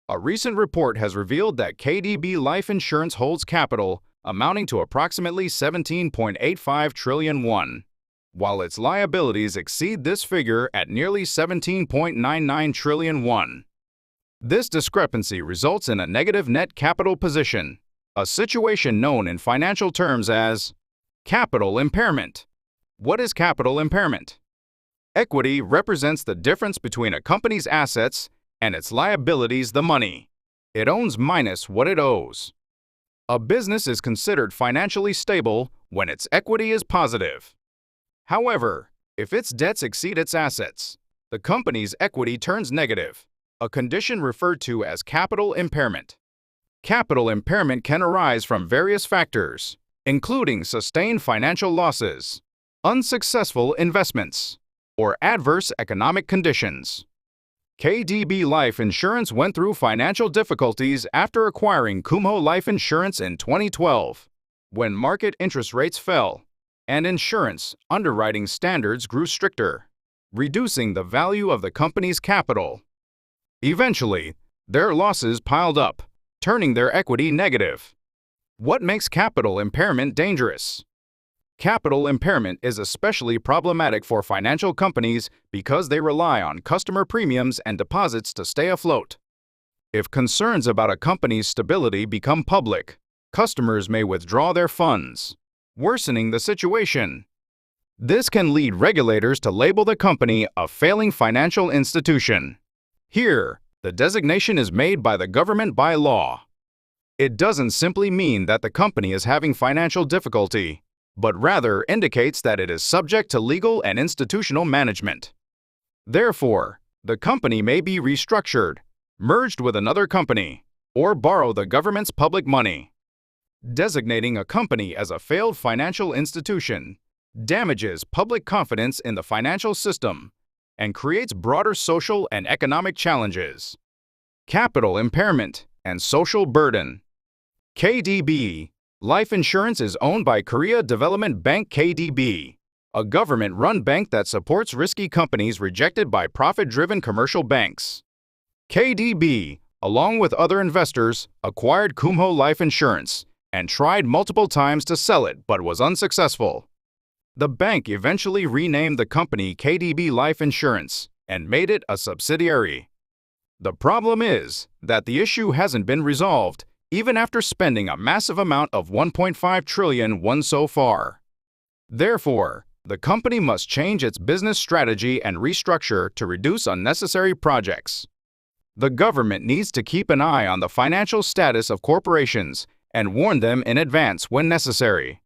A recent report has revealed that KDB Life Insurance holds capital amounting to approximately 17.85 trillion won, while its liabilities exceed this figure at nearly 17.99 trillion won. This discrepancy results in a negative net capital position, a situation known in financial terms as capital impairment. What is capital impairment? Equity represents the difference between a company's assets and its liabilities, the money it owns minus what it owes. A business is considered financially stable when its equity is positive. However, if its debts exceed its assets, the company's equity turns negative, a condition referred to as capital impairment. Capital impairment can arise from various factors, including sustained financial losses, unsuccessful investments, or adverse economic conditions. KDB Life Insurance went through financial difficulties after acquiring Kumho Life Insurance in 2012, when market interest rates fell and insurance underwriting standards grew stricter, reducing the value of the company's capital. Eventually, their losses piled up, turning their equity negative. What makes capital impairment dangerous? Capital impairment is especially problematic for financial companies because they rely on customer premiums and deposits to stay afloat. If concerns about a company's stability become public, customers may withdraw their funds, worsening the situation. This can lead regulators to label the company a failing financial institution. Here, the designation is made by the government by law. It doesn't simply mean that the company is having financial difficulty, but rather indicates that it is subject to legal and institutional management. Therefore, the company may be restructured, merged with another company, or borrow the government's public money. Designating a company as a failed financial institution damages public confidence in the financial system and creates broader social and economic challenges. Capital impairment and social burden. KDB Life Insurance is owned by Korea Development Bank KDB, a government-run bank that supports risky companies rejected by profit-driven commercial banks. KDB, along with other investors, acquired Kumho Life Insurance and tried multiple times to sell it but was unsuccessful. The bank eventually renamed the company KDB Life Insurance and made it a subsidiary. The problem is that the issue hasn't been resolved even after spending a massive amount of 1.5 trillion won so far. Therefore, the company must change its business strategy and restructure to reduce unnecessary projects. The government needs to keep an eye on the financial status of corporations and warn them in advance when necessary.